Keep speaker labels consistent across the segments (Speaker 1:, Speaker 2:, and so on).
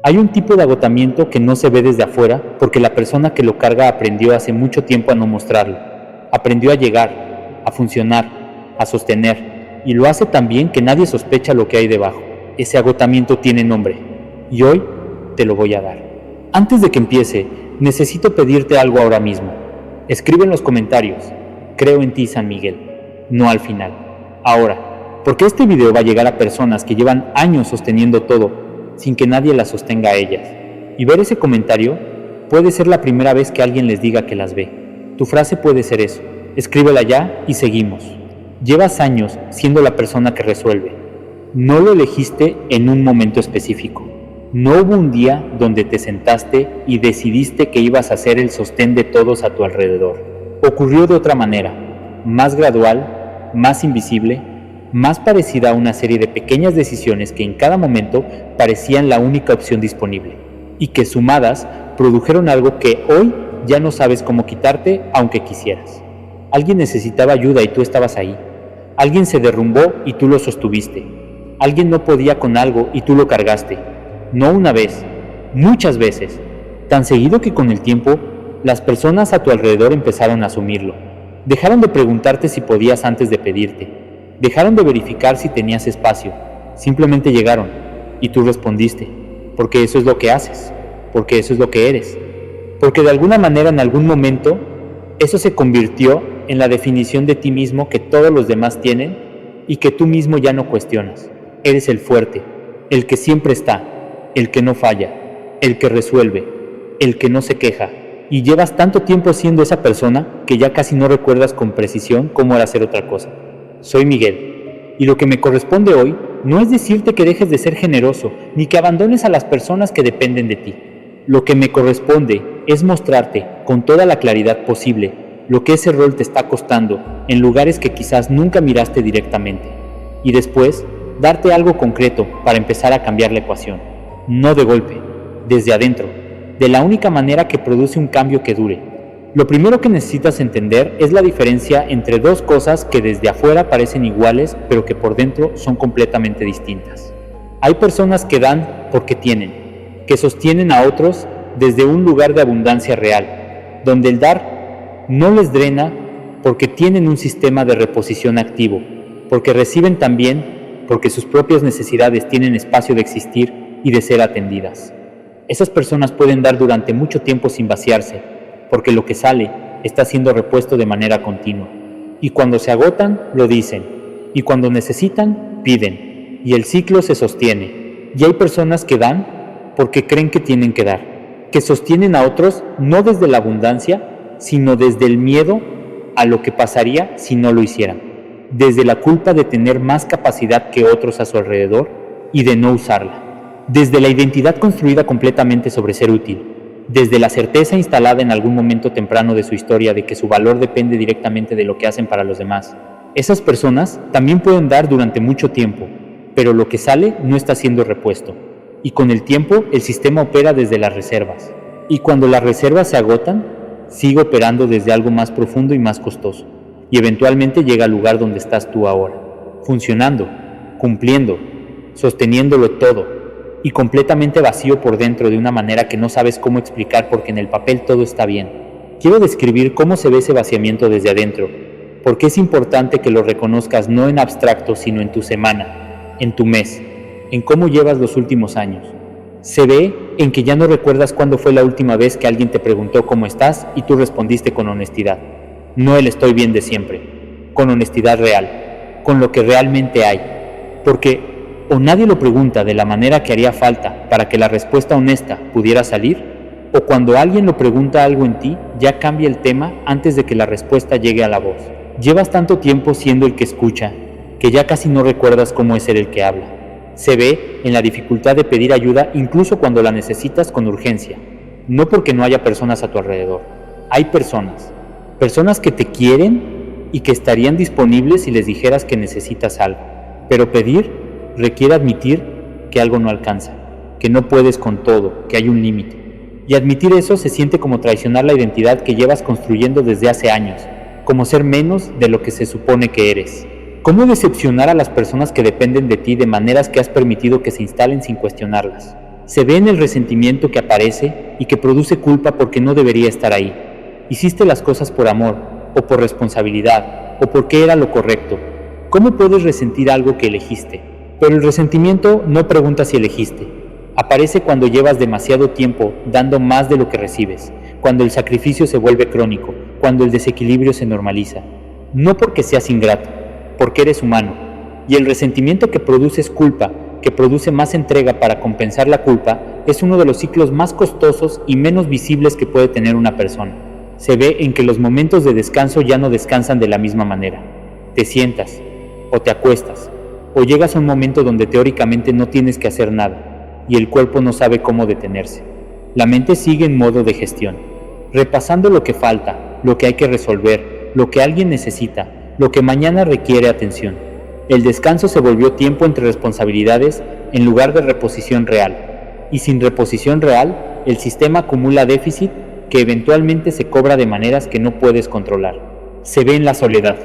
Speaker 1: Hay un tipo de agotamiento que no se ve desde afuera porque la persona que lo carga aprendió hace mucho tiempo a no mostrarlo. Aprendió a llegar, a funcionar, a sostener, y lo hace tan bien que nadie sospecha lo que hay debajo. Ese agotamiento tiene nombre, y hoy te lo voy a dar. Antes de que empiece, necesito pedirte algo ahora mismo. Escribe en los comentarios: creo en ti, San Miguel, no al final. Ahora, porque este video va a llegar a personas que llevan años sosteniendo todo sin que nadie las sostenga a ellas. Y ver ese comentario puede ser la primera vez que alguien les diga que las ve. Tu frase puede ser eso. Escríbela ya y seguimos. Llevas años siendo la persona que resuelve. No lo elegiste en un momento específico. No hubo un día donde te sentaste y decidiste que ibas a ser el sostén de todos a tu alrededor. Ocurrió de otra manera, más gradual, más invisible, más parecida a una serie de pequeñas decisiones que en cada momento parecían la única opción disponible, y que sumadas produjeron algo que hoy ya no sabes cómo quitarte aunque quisieras. Alguien necesitaba ayuda y tú estabas ahí. Alguien se derrumbó y tú lo sostuviste. Alguien no podía con algo y tú lo cargaste. No una vez, muchas veces, tan seguido que con el tiempo las personas a tu alrededor empezaron a asumirlo. Dejaron de preguntarte si podías antes de pedirte. Dejaron de verificar si tenías espacio, simplemente llegaron y tú respondiste, porque eso es lo que haces, porque eso es lo que eres, porque de alguna manera en algún momento eso se convirtió en la definición de ti mismo que todos los demás tienen y que tú mismo ya no cuestionas. Eres el fuerte, el que siempre está, el que no falla, el que resuelve, el que no se queja, y llevas tanto tiempo siendo esa persona que ya casi no recuerdas con precisión cómo era hacer otra cosa. Soy Miguel, y lo que me corresponde hoy no es decirte que dejes de ser generoso, ni que abandones a las personas que dependen de ti. Lo que me corresponde es mostrarte, con toda la claridad posible, lo que ese rol te está costando en lugares que quizás nunca miraste directamente, y después darte algo concreto para empezar a cambiar la ecuación. No de golpe, desde adentro, de la única manera que produce un cambio que dure. Lo primero que necesitas entender es la diferencia entre dos cosas que desde afuera parecen iguales, pero que por dentro son completamente distintas. Hay personas que dan porque tienen, que sostienen a otros desde un lugar de abundancia real, donde el dar no les drena porque tienen un sistema de reposición activo, porque reciben también porque sus propias necesidades tienen espacio de existir y de ser atendidas. Esas personas pueden dar durante mucho tiempo sin vaciarse, porque lo que sale está siendo repuesto de manera continua. Y cuando se agotan, lo dicen. Y cuando necesitan, piden. Y el ciclo se sostiene. Y hay personas que dan porque creen que tienen que dar, que sostienen a otros no desde la abundancia, sino desde el miedo a lo que pasaría si no lo hicieran, desde la culpa de tener más capacidad que otros a su alrededor y de no usarla, desde la identidad construida completamente sobre ser útil, desde la certeza instalada en algún momento temprano de su historia de que su valor depende directamente de lo que hacen para los demás. Esas personas también pueden dar durante mucho tiempo, pero lo que sale no está siendo repuesto. Y con el tiempo el sistema opera desde las reservas. Y cuando las reservas se agotan, sigue operando desde algo más profundo y más costoso. Y eventualmente llega al lugar donde estás tú ahora, funcionando, cumpliendo, sosteniéndolo todo, y completamente vacío por dentro de una manera que no sabes cómo explicar porque en el papel todo está bien. Quiero describir cómo se ve ese vaciamiento desde adentro, porque es importante que lo reconozcas no en abstracto, sino en tu semana, en tu mes, en cómo llevas los últimos años. Se ve en que ya no recuerdas cuándo fue la última vez que alguien te preguntó cómo estás y tú respondiste con honestidad. No el estoy bien de siempre, con honestidad real, con lo que realmente hay, porque o nadie lo pregunta de la manera que haría falta para que la respuesta honesta pudiera salir, o cuando alguien lo pregunta algo en ti, ya cambia el tema antes de que la respuesta llegue a la voz. Llevas tanto tiempo siendo el que escucha, que ya casi no recuerdas cómo es ser el que habla. Se ve en la dificultad de pedir ayuda incluso cuando la necesitas con urgencia, no porque no haya personas a tu alrededor. Hay personas que te quieren y que estarían disponibles si les dijeras que necesitas algo, pero pedir requiere admitir que algo no alcanza, que no puedes con todo, que hay un límite. Y admitir eso se siente como traicionar la identidad que llevas construyendo desde hace años, como ser menos de lo que se supone que eres. ¿Cómo decepcionar a las personas que dependen de ti de maneras que has permitido que se instalen sin cuestionarlas? Se ve en el resentimiento que aparece y que produce culpa porque no debería estar ahí. Hiciste las cosas por amor, o por responsabilidad, o porque era lo correcto. ¿Cómo puedes resentir algo que elegiste? Pero el resentimiento no pregunta si elegiste. Aparece cuando llevas demasiado tiempo dando más de lo que recibes, cuando el sacrificio se vuelve crónico, cuando el desequilibrio se normaliza. No porque seas ingrato, porque eres humano. Y el resentimiento que produce es culpa, que produce más entrega para compensar la culpa, es uno de los ciclos más costosos y menos visibles que puede tener una persona. Se ve en que los momentos de descanso ya no descansan de la misma manera. Te sientas, o te acuestas, o llegas a un momento donde teóricamente no tienes que hacer nada, y el cuerpo no sabe cómo detenerse. La mente sigue en modo de gestión, repasando lo que falta, lo que hay que resolver, lo que alguien necesita, lo que mañana requiere atención. El descanso se volvió tiempo entre responsabilidades en lugar de reposición real, y sin reposición real, el sistema acumula déficit que eventualmente se cobra de maneras que no puedes controlar. Se ve en la soledad,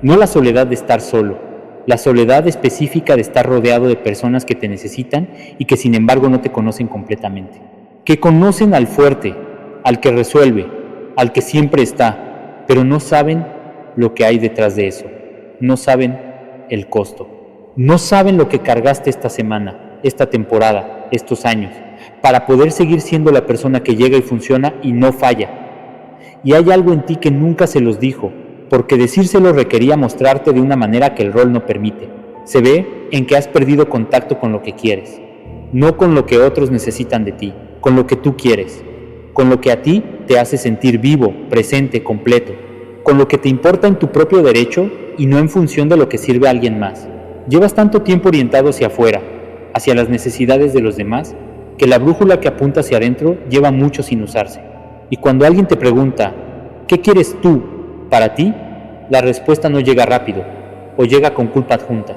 Speaker 1: no la soledad de estar solo, la soledad específica de estar rodeado de personas que te necesitan y que sin embargo no te conocen completamente, que conocen al fuerte, al que resuelve, al que siempre está, pero no saben lo que hay detrás de eso, no saben el costo, no saben lo que cargaste esta semana, esta temporada, estos años, para poder seguir siendo la persona que llega y funciona y no falla. Y hay algo en ti que nunca se los dijo, porque decírselo requería mostrarte de una manera que el rol no permite. Se ve en que has perdido contacto con lo que quieres, no con lo que otros necesitan de ti, con lo que tú quieres, con lo que a ti te hace sentir vivo, presente, completo, con lo que te importa en tu propio derecho y no en función de lo que sirve a alguien más. Llevas tanto tiempo orientado hacia afuera, hacia las necesidades de los demás, que la brújula que apunta hacia adentro lleva mucho sin usarse. Y cuando alguien te pregunta, ¿qué quieres tú para ti?, la respuesta no llega rápido, o llega con culpa adjunta,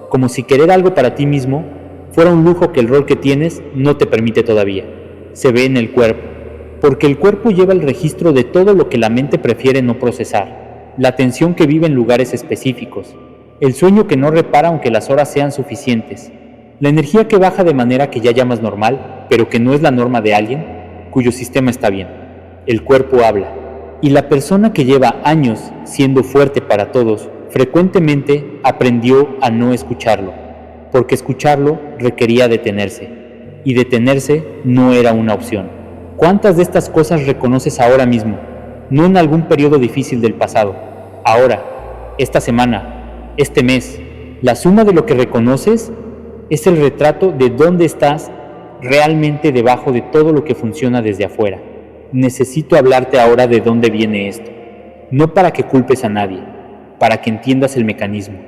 Speaker 1: como si querer algo para ti mismo fuera un lujo que el rol que tienes no te permite todavía. Se ve en el cuerpo, porque el cuerpo lleva el registro de todo lo que la mente prefiere no procesar, la atención que vive en lugares específicos, el sueño que no repara aunque las horas sean suficientes, la energía que baja de manera que ya llamas normal, pero que no es la norma de alguien cuyo sistema está bien. El cuerpo habla, y la persona que lleva años siendo fuerte para todos, frecuentemente aprendió a no escucharlo, porque escucharlo requería detenerse, y detenerse no era una opción. ¿Cuántas de estas cosas reconoces ahora mismo? No en algún periodo difícil del pasado, ahora, esta semana, este mes. La suma de lo que reconoces es el retrato de dónde estás realmente debajo de todo lo que funciona desde afuera. Necesito hablarte ahora de dónde viene esto, no para que culpes a nadie, para que entiendas el mecanismo,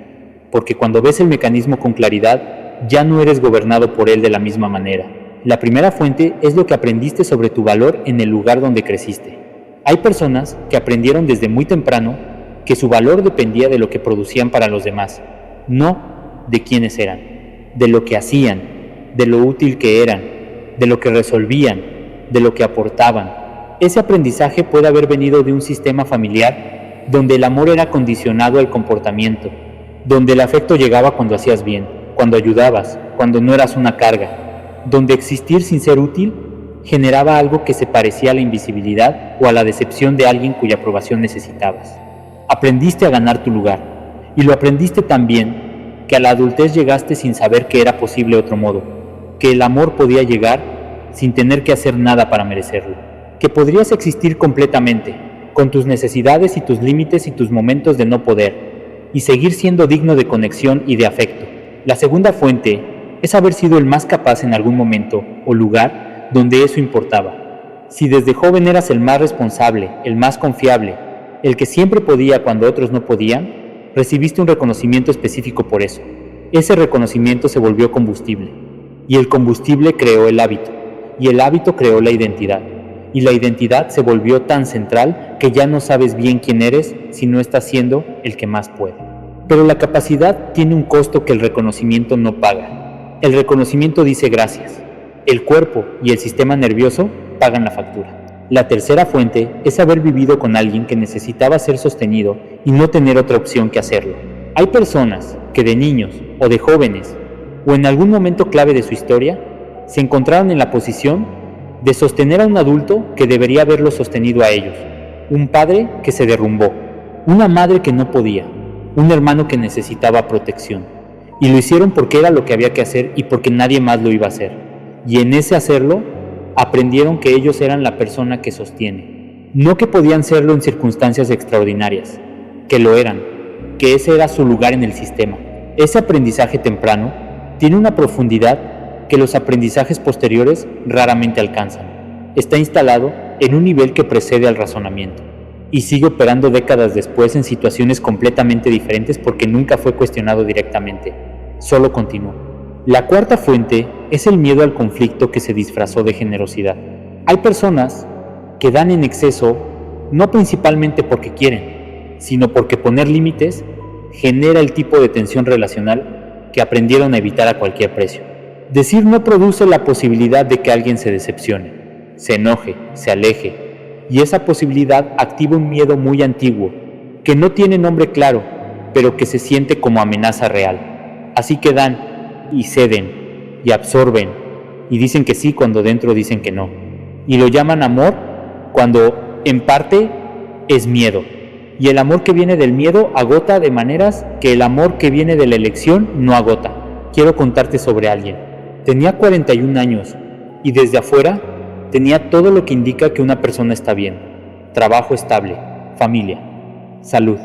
Speaker 1: porque cuando ves el mecanismo con claridad, ya no eres gobernado por él de la misma manera. La primera fuente es lo que aprendiste sobre tu valor en el lugar donde creciste. Hay personas que aprendieron desde muy temprano que su valor dependía de lo que producían para los demás, no de quiénes eran, de lo que hacían, de lo útil que eran, de lo que resolvían, de lo que aportaban. Ese aprendizaje puede haber venido de un sistema familiar donde el amor era condicionado al comportamiento, donde el afecto llegaba cuando hacías bien, cuando ayudabas, cuando no eras una carga, donde existir sin ser útil generaba algo que se parecía a la invisibilidad o a la decepción de alguien cuya aprobación necesitabas. Aprendiste a ganar tu lugar, y lo aprendiste tan bien que a la adultez llegaste sin saber que era posible otro modo, que el amor podía llegar sin tener que hacer nada para merecerlo, que podrías existir completamente, con tus necesidades y tus límites y tus momentos de no poder, y seguir siendo digno de conexión y de afecto. La segunda fuente es haber sido el más capaz en algún momento o lugar donde eso importaba. Si desde joven eras el más responsable, el más confiable, el que siempre podía cuando otros no podían, recibiste un reconocimiento específico por eso. Ese reconocimiento se volvió combustible, y el combustible creó el hábito, y el hábito creó la identidad. Y la identidad se volvió tan central que ya no sabes bien quién eres si no estás siendo el que más puede. Pero la capacidad tiene un costo que el reconocimiento no paga. El reconocimiento dice gracias. El cuerpo y el sistema nervioso pagan la factura. La tercera fuente es haber vivido con alguien que necesitaba ser sostenido y no tener otra opción que hacerlo. Hay personas que de niños o de jóvenes o en algún momento clave de su historia se encontraron en la posición de sostener a un adulto que debería haberlo sostenido a ellos, un padre que se derrumbó, una madre que no podía, un hermano que necesitaba protección. Y lo hicieron porque era lo que había que hacer y porque nadie más lo iba a hacer. Y en ese hacerlo, aprendieron que ellos eran la persona que sostiene. No que podían serlo en circunstancias extraordinarias, que lo eran, que ese era su lugar en el sistema. Ese aprendizaje temprano tiene una profundidad que los aprendizajes posteriores raramente alcanzan. Está instalado en un nivel que precede al razonamiento y sigue operando décadas después en situaciones completamente diferentes porque nunca fue cuestionado directamente, solo continuó. La cuarta fuente es el miedo al conflicto que se disfrazó de generosidad. Hay personas que dan en exceso no principalmente porque quieren, sino porque poner límites genera el tipo de tensión relacional que aprendieron a evitar a cualquier precio. Decir no produce la posibilidad de que alguien se decepcione, se enoje, se aleje, y esa posibilidad activa un miedo muy antiguo, que no tiene nombre claro, pero que se siente como amenaza real. Así que dan, y ceden, y absorben, y dicen que sí cuando dentro dicen que no. Y lo llaman amor cuando, en parte, es miedo. Y el amor que viene del miedo agota de maneras que el amor que viene de la elección no agota. Quiero contarte sobre alguien. Tenía 41 años, y desde afuera tenía todo lo que indica que una persona está bien: trabajo estable, familia, salud,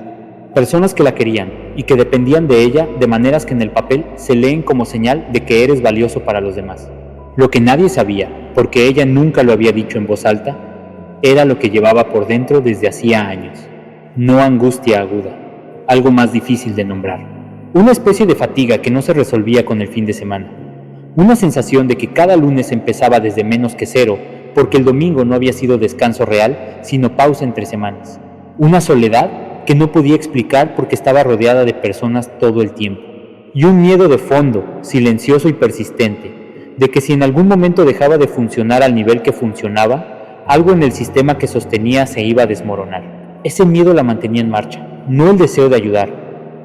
Speaker 1: personas que la querían y que dependían de ella de maneras que en el papel se leen como señal de que eres valioso para los demás. Lo que nadie sabía, porque ella nunca lo había dicho en voz alta, era lo que llevaba por dentro desde hacía años. No angustia aguda, algo más difícil de nombrar. Una especie de fatiga que no se resolvía con el fin de semana. Una sensación de que cada lunes empezaba desde menos que cero, porque el domingo no había sido descanso real, sino pausa entre semanas. Una soledad que no podía explicar porque estaba rodeada de personas todo el tiempo. Y un miedo de fondo, silencioso y persistente, de que si en algún momento dejaba de funcionar al nivel que funcionaba, algo en el sistema que sostenía se iba a desmoronar. Ese miedo la mantenía en marcha, no el deseo de ayudar,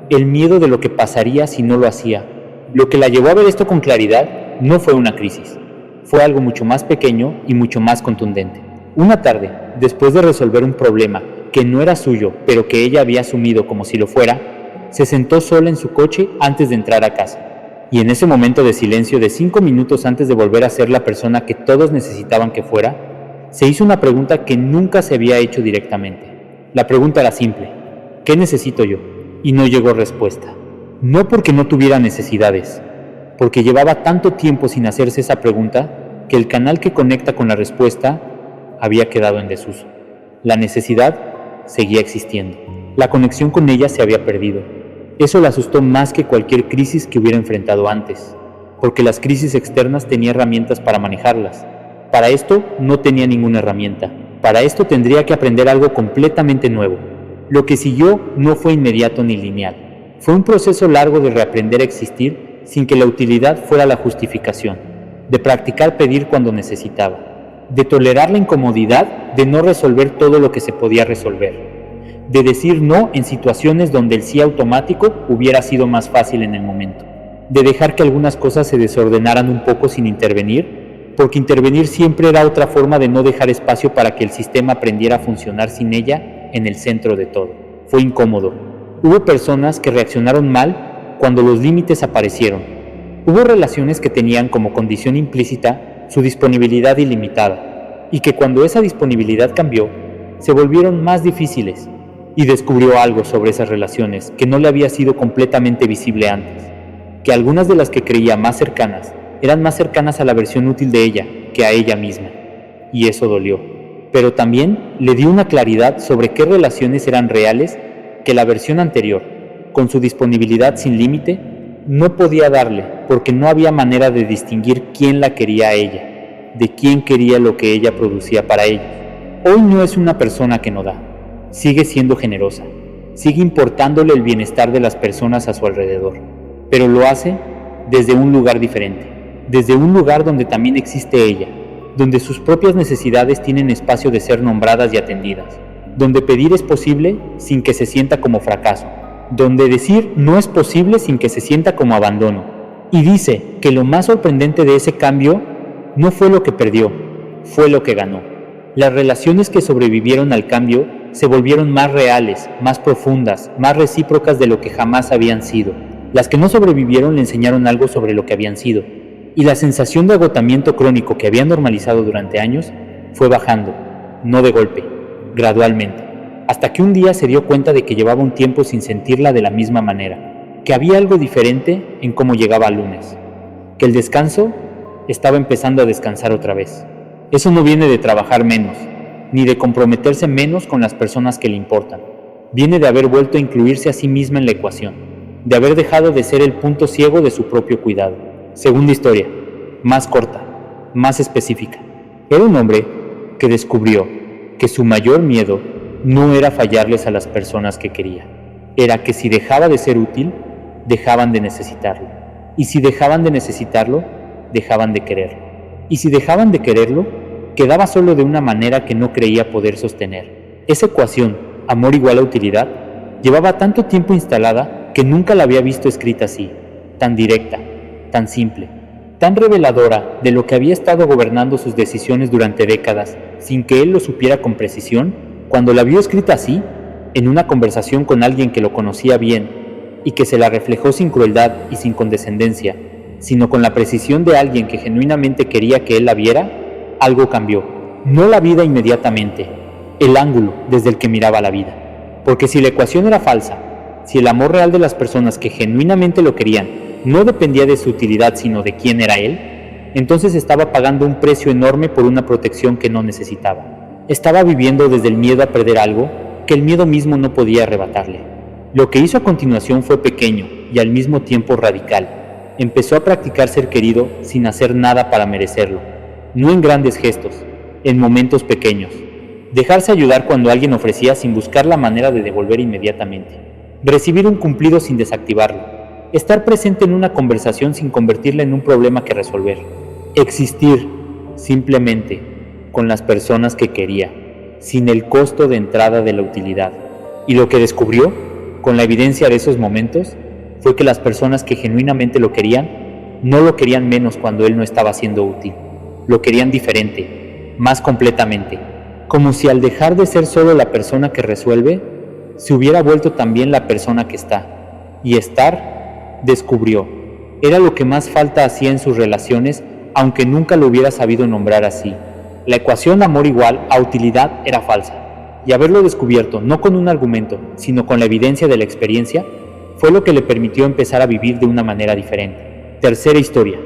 Speaker 1: el miedo de lo que pasaría si no lo hacía. Lo que la llevó a ver esto con claridad no fue una crisis, fue algo mucho más pequeño y mucho más contundente. Una tarde, después de resolver un problema que no era suyo, pero que ella había asumido como si lo fuera, se sentó sola en su coche antes de entrar a casa. Y en ese momento de silencio de 5 minutos antes de volver a ser la persona que todos necesitaban que fuera, se hizo una pregunta que nunca se había hecho directamente. La pregunta era simple: ¿qué necesito yo? Y no llegó respuesta. No porque no tuviera necesidades, porque llevaba tanto tiempo sin hacerse esa pregunta que el canal que conecta con la respuesta había quedado en desuso. La necesidad seguía existiendo. La conexión con ella se había perdido. Eso la asustó más que cualquier crisis que hubiera enfrentado antes, porque las crisis externas tenía herramientas para manejarlas. Para esto no tenía ninguna herramienta. Para esto tendría que aprender algo completamente nuevo. Lo que siguió no fue inmediato ni lineal. Fue un proceso largo de reaprender a existir sin que la utilidad fuera la justificación, de practicar pedir cuando necesitaba, de tolerar la incomodidad de no resolver todo lo que se podía resolver, de decir no en situaciones donde el sí automático hubiera sido más fácil en el momento, de dejar que algunas cosas se desordenaran un poco sin intervenir, porque intervenir siempre era otra forma de no dejar espacio para que el sistema aprendiera a funcionar sin ella en el centro de todo. Fue incómodo. Hubo personas que reaccionaron mal cuando los límites aparecieron. Hubo relaciones que tenían como condición implícita su disponibilidad ilimitada y que cuando esa disponibilidad cambió, se volvieron más difíciles, y descubrió algo sobre esas relaciones que no le había sido completamente visible antes, que algunas de las que creía más cercanas eran más cercanas a la versión útil de ella que a ella misma, y eso dolió. Pero también le dio una claridad sobre qué relaciones eran reales que la versión anterior, con su disponibilidad sin límite, no podía darle, porque no había manera de distinguir quién la quería a ella, de quién quería lo que ella producía para ellos. Hoy no es una persona que no da, sigue siendo generosa, sigue importándole el bienestar de las personas a su alrededor, pero lo hace desde un lugar diferente, desde un lugar donde también existe ella, donde sus propias necesidades tienen espacio de ser nombradas y atendidas, donde pedir es posible sin que se sienta como fracaso, donde decir no es posible sin que se sienta como abandono. Y dice que lo más sorprendente de ese cambio No fue lo que perdió, fue lo que ganó. Las relaciones que sobrevivieron al cambio se volvieron más reales, más profundas, más recíprocas de lo que jamás habían sido. Las que no sobrevivieron le enseñaron algo sobre lo que habían sido, y la sensación de agotamiento crónico que habían normalizado durante años fue bajando, no de golpe, gradualmente, hasta que un día se dio cuenta de que llevaba un tiempo sin sentirla de la misma manera, que había algo diferente en cómo llegaba al lunes, que el descanso estaba empezando a descansar otra vez. Eso no viene de trabajar menos, ni de comprometerse menos con las personas que le importan. Viene de haber vuelto a incluirse a sí misma en la ecuación, de haber dejado de ser el punto ciego de su propio cuidado. Segunda historia, más corta, más específica. Era un hombre que descubrió que su mayor miedo no era fallarles a las personas que quería. Era que si dejaba de ser útil, dejaban de necesitarlo. Y si dejaban de necesitarlo, dejaban de quererlo. Y si dejaban de quererlo, quedaba solo de una manera que no creía poder sostener. Esa ecuación, amor igual a utilidad, llevaba tanto tiempo instalada que nunca la había visto escrita así, tan directa, tan simple, tan reveladora de lo que había estado gobernando sus decisiones durante décadas, sin que él lo supiera con precisión. Cuando la vio escrita así, en una conversación con alguien que lo conocía bien y que se la reflejó sin crueldad y sin condescendencia, sino con la precisión de alguien que genuinamente quería que él la viera, algo cambió. No la vida inmediatamente, el ángulo desde el que miraba la vida. Porque si la ecuación era falsa, si el amor real de las personas que genuinamente lo querían no dependía de su utilidad sino de quién era él, entonces estaba pagando un precio enorme por una protección que no necesitaba. Estaba viviendo desde el miedo a perder algo que el miedo mismo no podía arrebatarle. Lo que hizo a continuación fue pequeño y al mismo tiempo radical. Empezó a practicar ser querido sin hacer nada para merecerlo. No en grandes gestos, en momentos pequeños. Dejarse ayudar cuando alguien ofrecía sin buscar la manera de devolver inmediatamente. Recibir un cumplido sin desactivarlo. Estar presente en una conversación sin convertirla en un problema que resolver. Existir, simplemente, con las personas que quería, sin el costo de entrada de la utilidad. Y lo que descubrió, con la evidencia de esos momentos, fue que las personas que genuinamente lo querían, no lo querían menos cuando él no estaba siendo útil. Lo querían diferente, más completamente, como si al dejar de ser solo la persona que resuelve, se hubiera vuelto también la persona que está. Y estar, descubrió, era lo que más falta hacía en sus relaciones, aunque nunca lo hubiera sabido nombrar así. La ecuación amor igual a utilidad era falsa, y haberlo descubierto no con un argumento, sino con la evidencia de la experiencia, fue lo que le permitió empezar a vivir de una manera diferente. Tercera historia,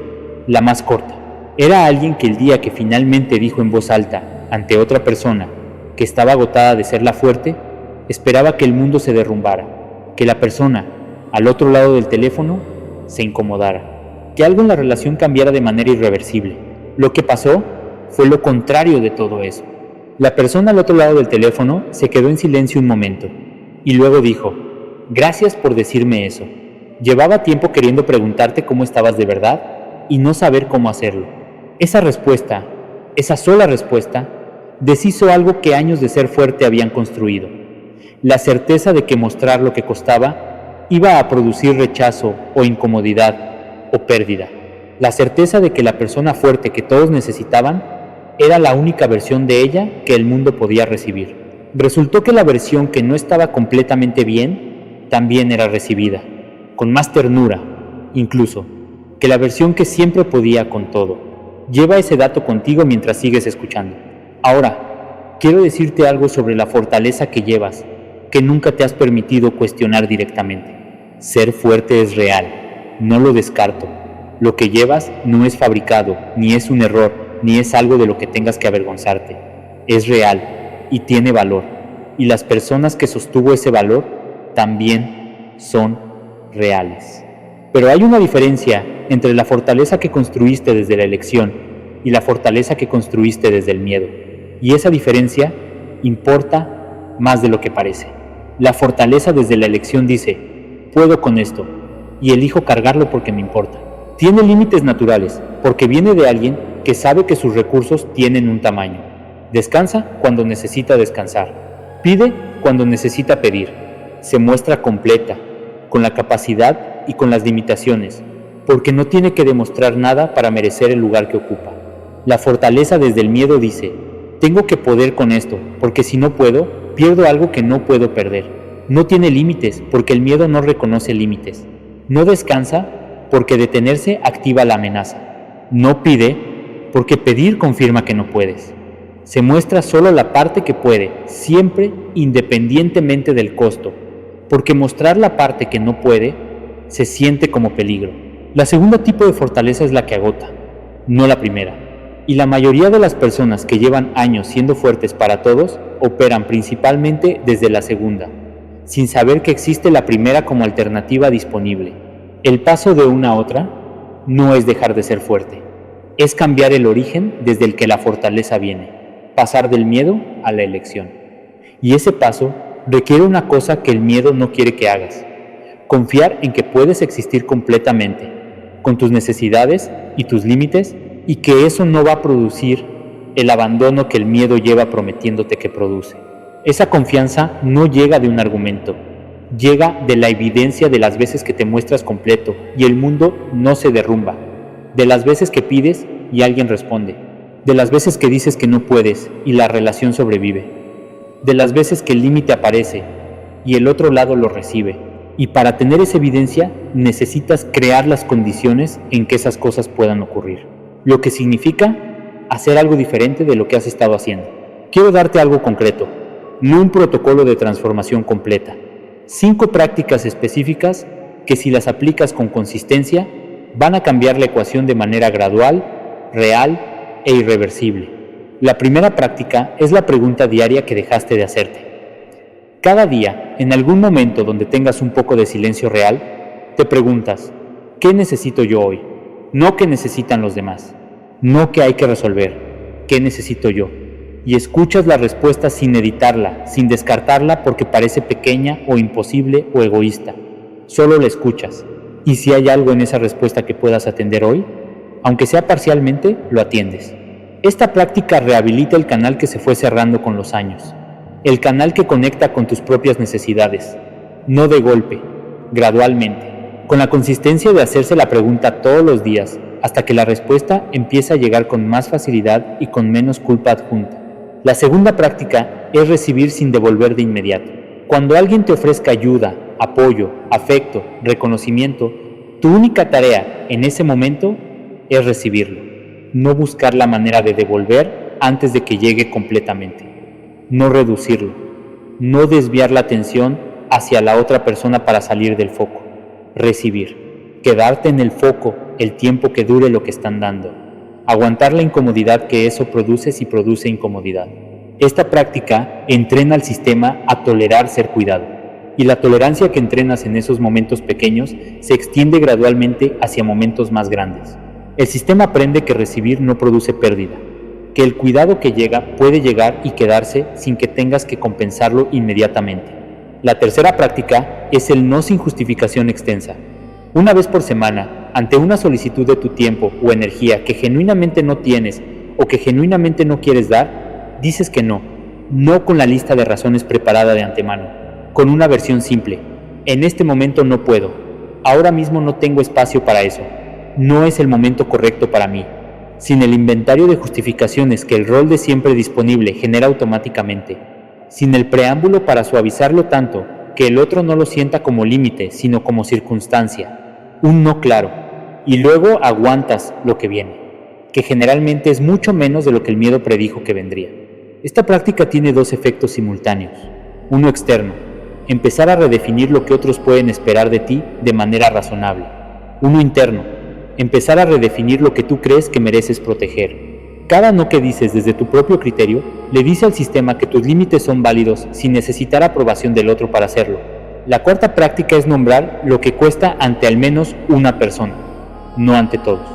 Speaker 1: la más corta. Era alguien que el día que finalmente dijo en voz alta, ante otra persona, que estaba agotada de ser la fuerte, esperaba que el mundo se derrumbara, que la persona, al otro lado del teléfono, se incomodara, que algo en la relación cambiara de manera irreversible. Lo que pasó fue lo contrario de todo eso. La persona al otro lado del teléfono se quedó en silencio un momento, y luego dijo, «Gracias por decirme eso. Llevaba tiempo queriendo preguntarte cómo estabas de verdad y no saber cómo hacerlo». Esa respuesta, esa sola respuesta, deshizo algo que años de ser fuerte habían construido. La certeza de que mostrar lo que costaba iba a producir rechazo o incomodidad o pérdida. La certeza de que la persona fuerte que todos necesitaban era la única versión de ella que el mundo podía recibir. Resultó que la versión que no estaba completamente bien también era recibida, con más ternura, incluso, que la versión que siempre podía con todo. Lleva ese dato contigo mientras sigues escuchando. Ahora, quiero decirte algo sobre la fortaleza que llevas, que nunca te has permitido cuestionar directamente. Ser fuerte es real, no lo descarto. Lo que llevas no es fabricado, ni es un error, ni es algo de lo que tengas que avergonzarte. Es real y tiene valor. Y las personas que sostuvo ese valor también son reales. Pero hay una diferencia entre la fortaleza que construiste desde la elección y la fortaleza que construiste desde el miedo. Y esa diferencia importa más de lo que parece. La fortaleza desde la elección dice, puedo con esto, y elijo cargarlo porque me importa. Tiene límites naturales, porque viene de alguien que sabe que sus recursos tienen un tamaño. Descansa cuando necesita descansar. Pide cuando necesita pedir. Se muestra completa, con la capacidad y con las limitaciones, porque no tiene que demostrar nada para merecer el lugar que ocupa. La fortaleza desde el miedo dice: tengo que poder con esto, porque si no puedo, pierdo algo que no puedo perder. No tiene límites, porque el miedo no reconoce límites. No descansa, porque detenerse activa la amenaza. No pide, porque pedir confirma que no puedes. Se muestra solo la parte que puede, siempre independientemente del costo, porque mostrar la parte que no puede se siente como peligro. La segunda tipo de fortaleza es la que agota, no la primera. Y la mayoría de las personas que llevan años siendo fuertes para todos operan principalmente desde la segunda, sin saber que existe la primera como alternativa disponible. El paso de una a otra no es dejar de ser fuerte, es cambiar el origen desde el que la fortaleza viene, pasar del miedo a la elección. Y ese paso requiere una cosa que el miedo no quiere que hagas: confiar en que puedes existir completamente, con tus necesidades y tus límites, y que eso no va a producir el abandono que el miedo lleva prometiéndote que produce. Esa confianza no llega de un argumento, llega de la evidencia de las veces que te muestras completo y el mundo no se derrumba, de las veces que pides y alguien responde, de las veces que dices que no puedes y la relación sobrevive, de las veces que el límite aparece y el otro lado lo recibe. Y para tener esa evidencia necesitas crear las condiciones en que esas cosas puedan ocurrir, lo que significa hacer algo diferente de lo que has estado haciendo. Quiero darte algo concreto, no un protocolo de transformación completa. 5 prácticas específicas que, si las aplicas con consistencia, van a cambiar la ecuación de manera gradual, real e irreversible. La primera práctica es la pregunta diaria que dejaste de hacerte. Cada día, en algún momento donde tengas un poco de silencio real, te preguntas: ¿qué necesito yo hoy? No qué necesitan los demás, no qué hay que resolver, ¿qué necesito yo? Y escuchas la respuesta sin editarla, sin descartarla porque parece pequeña o imposible o egoísta. Solo la escuchas. Y si hay algo en esa respuesta que puedas atender hoy, aunque sea parcialmente, lo atiendes. Esta práctica rehabilita el canal que se fue cerrando con los años, el canal que conecta con tus propias necesidades, no de golpe, gradualmente, con la consistencia de hacerse la pregunta todos los días, hasta que la respuesta empieza a llegar con más facilidad y con menos culpa adjunta. La segunda práctica es recibir sin devolver de inmediato. Cuando alguien te ofrezca ayuda, apoyo, afecto, reconocimiento, tu única tarea en ese momento es recibirlo, no buscar la manera de devolver antes de que llegue completamente, no reducirlo, no desviar la atención hacia la otra persona para salir del foco, recibir, quedarte en el foco el tiempo que dure lo que están dando, aguantar la incomodidad que eso produce si produce incomodidad. Esta práctica entrena al sistema a tolerar ser cuidado, y la tolerancia que entrenas en esos momentos pequeños se extiende gradualmente hacia momentos más grandes. El sistema aprende que recibir no produce pérdida, que el cuidado que llega puede llegar y quedarse sin que tengas que compensarlo inmediatamente. La tercera práctica es el no sin justificación extensa. Una vez por semana, ante una solicitud de tu tiempo o energía que genuinamente no tienes o que genuinamente no quieres dar, dices que no, no con la lista de razones preparada de antemano, con una versión simple: en este momento no puedo, ahora mismo no tengo espacio para eso, no es el momento correcto para mí, sin el inventario de justificaciones que el rol de siempre disponible genera automáticamente, sin el preámbulo para suavizarlo tanto que el otro no lo sienta como límite, sino como circunstancia, un no claro, y luego aguantas lo que viene, que generalmente es mucho menos de lo que el miedo predijo que vendría. Esta práctica tiene 2 efectos simultáneos. Uno externo: empezar a redefinir lo que otros pueden esperar de ti de manera razonable. Uno interno: empezar a redefinir lo que tú crees que mereces proteger. Cada no que dices desde tu propio criterio le dice al sistema que tus límites son válidos sin necesitar aprobación del otro para hacerlo. La cuarta práctica es nombrar lo que cuesta ante al menos una persona, no ante todos.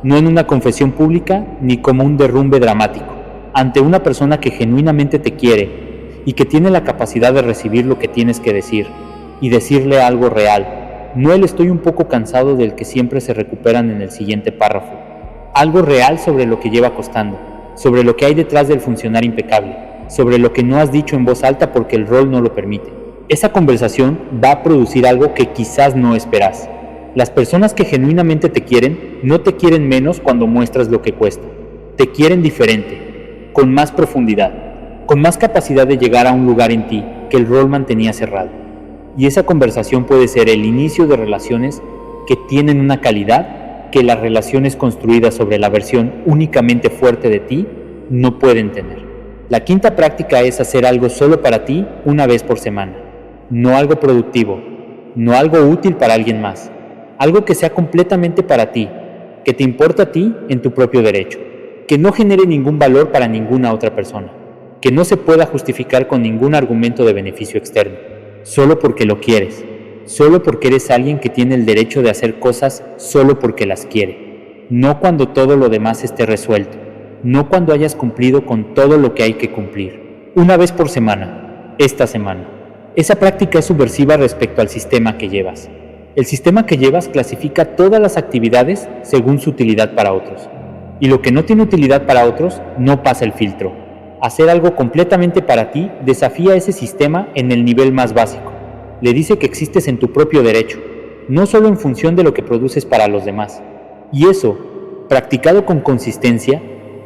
Speaker 1: No en una confesión pública ni como un derrumbe dramático, ante una persona que genuinamente te quiere y que tiene la capacidad de recibir lo que tienes que decir y decirle algo real. No el estoy un poco cansado del que siempre se recuperan en el siguiente párrafo. Algo real sobre lo que lleva costando, sobre lo que hay detrás del funcionar impecable, sobre lo que no has dicho en voz alta porque el rol no lo permite. Esa conversación va a producir algo que quizás no esperas. Las personas que genuinamente te quieren no te quieren menos cuando muestras lo que cuesta. te quieren diferente, con más profundidad, con más capacidad de llegar a un lugar en ti que el rol mantenía cerrado. Y esa conversación puede ser el inicio de relaciones que tienen una calidad que las relaciones construidas sobre la versión únicamente fuerte de ti no pueden tener. La quinta práctica es hacer algo solo para ti una vez por semana, no algo productivo, no algo útil para alguien más, algo que sea completamente para ti, que te importa a ti en tu propio derecho, que no genere ningún valor para ninguna otra persona, que no se pueda justificar con ningún argumento de beneficio externo, solo porque lo quieres, solo porque eres alguien que tiene el derecho de hacer cosas solo porque las quiere, no cuando todo lo demás esté resuelto, no cuando hayas cumplido con todo lo que hay que cumplir. Una vez por semana, esta semana. Esa práctica es subversiva respecto al sistema que llevas. El sistema que llevas clasifica todas las actividades según su utilidad para otros. Y lo que no tiene utilidad para otros no pasa el filtro. Hacer algo completamente para ti desafía ese sistema en el nivel más básico. Le dice que existes en tu propio derecho, no solo en función de lo que produces para los demás. Y eso, practicado con consistencia,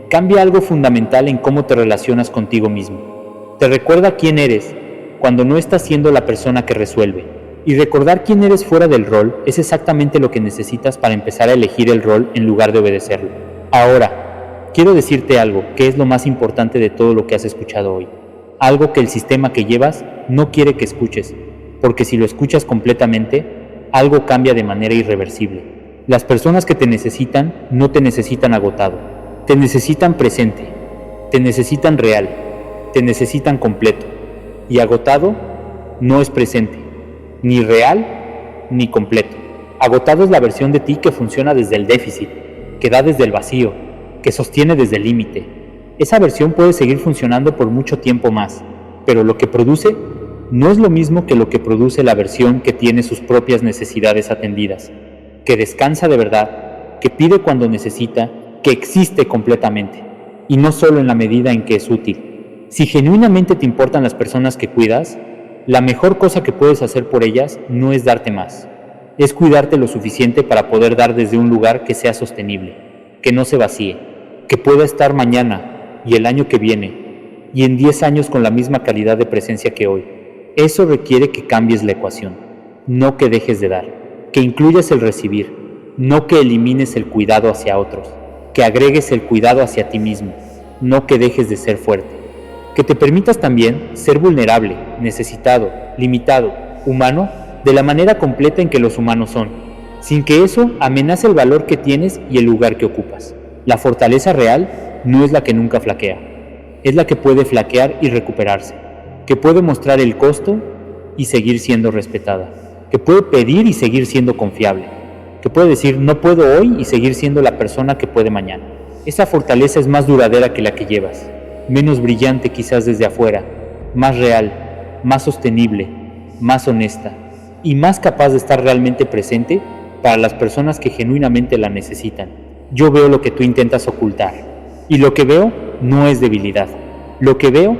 Speaker 1: cambia algo fundamental en cómo te relacionas contigo mismo. Te recuerda quién eres cuando no estás siendo la persona que resuelve. Y recordar quién eres fuera del rol es exactamente lo que necesitas para empezar a elegir el rol en lugar de obedecerlo. Ahora, quiero decirte algo que es lo más importante de todo lo que has escuchado hoy. Algo que el sistema que llevas no quiere que escuches, porque si lo escuchas completamente, algo cambia de manera irreversible. Las personas que te necesitan no te necesitan agotado. Te necesitan presente, te necesitan real, te necesitan completo. Y agotado no es presente, ni real, ni completo. Agotado es la versión de ti que funciona desde el déficit, que da desde el vacío, que sostiene desde el límite. Esa versión puede seguir funcionando por mucho tiempo más, pero lo que produce no es lo mismo que lo que produce la versión que tiene sus propias necesidades atendidas, que descansa de verdad, que pide cuando necesita, que existe completamente, y no solo en la medida en que es útil. Si genuinamente te importan las personas que cuidas, la mejor cosa que puedes hacer por ellas no es darte más, es cuidarte lo suficiente para poder dar desde un lugar que sea sostenible, que no se vacíe, que pueda estar mañana y el año que viene, y en 10 años con la misma calidad de presencia que hoy. Eso requiere que cambies la ecuación, no que dejes de dar, que incluyas el recibir, no que elimines el cuidado hacia otros, que agregues el cuidado hacia ti mismo, no que dejes de ser fuerte, que te permitas también ser vulnerable, necesitado, limitado, humano, de la manera completa en que los humanos son, sin que eso amenace el valor que tienes y el lugar que ocupas. La fortaleza real no es la que nunca flaquea, es la que puede flaquear y recuperarse, que puede mostrar el costo y seguir siendo respetada, que puede pedir y seguir siendo confiable, que puede decir no puedo hoy y seguir siendo la persona que puede mañana. Esa fortaleza es más duradera que la que llevas, menos brillante quizás desde afuera, más real, más sostenible, más honesta y más capaz de estar realmente presente para las personas que genuinamente la necesitan. Yo veo lo que tú intentas ocultar, y lo que veo no es debilidad. Lo que veo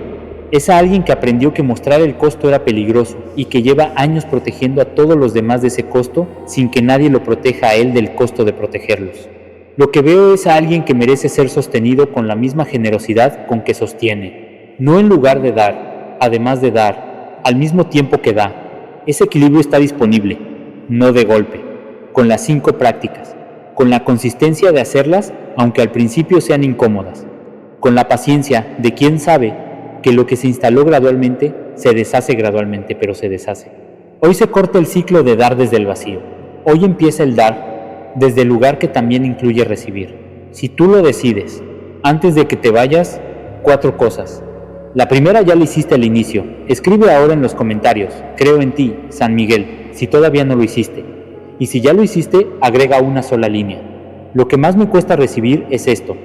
Speaker 1: es a alguien que aprendió que mostrar el costo era peligroso y que lleva años protegiendo a todos los demás de ese costo sin que nadie lo proteja a él del costo de protegerlos. Lo que veo es a alguien que merece ser sostenido con la misma generosidad con que sostiene, no en lugar de dar, además de dar, al mismo tiempo que da. Ese equilibrio está disponible, no de golpe, con las 5 prácticas, con la consistencia de hacerlas aunque al principio sean incómodas, con la paciencia de quien sabe que lo que se instaló gradualmente se deshace gradualmente, pero se deshace. Hoy se corta el ciclo de dar desde el vacío. Hoy empieza el dar desde el lugar que también incluye recibir. Si tú lo decides, antes de que te vayas, 4 cosas. La primera ya la hiciste al inicio. Escribe ahora en los comentarios, creo en ti, San Miguel, si todavía no lo hiciste. Y si ya lo hiciste, agrega una sola línea. Lo que más me cuesta recibir es esto,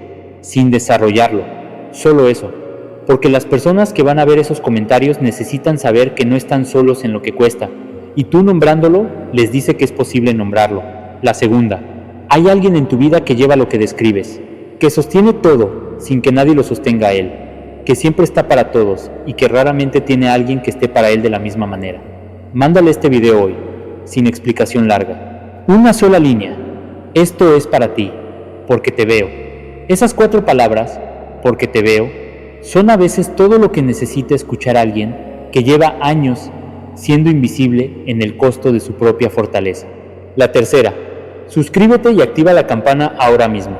Speaker 1: sin desarrollarlo, solo eso. Porque las personas que van a ver esos comentarios necesitan saber que no están solos en lo que cuesta, y tú nombrándolo les dice que es posible nombrarlo. La segunda, hay alguien en tu vida que lleva lo que describes, que sostiene todo sin que nadie lo sostenga a él, que siempre está para todos y que raramente tiene a alguien que esté para él de la misma manera. Mándale este video hoy, sin explicación larga. Una sola línea, esto es para ti, porque te veo, Esas 4 palabras, porque te veo, son a veces todo lo que necesita escuchar alguien que lleva años siendo invisible en el costo de su propia fortaleza. La tercera, suscríbete y activa la campana ahora mismo.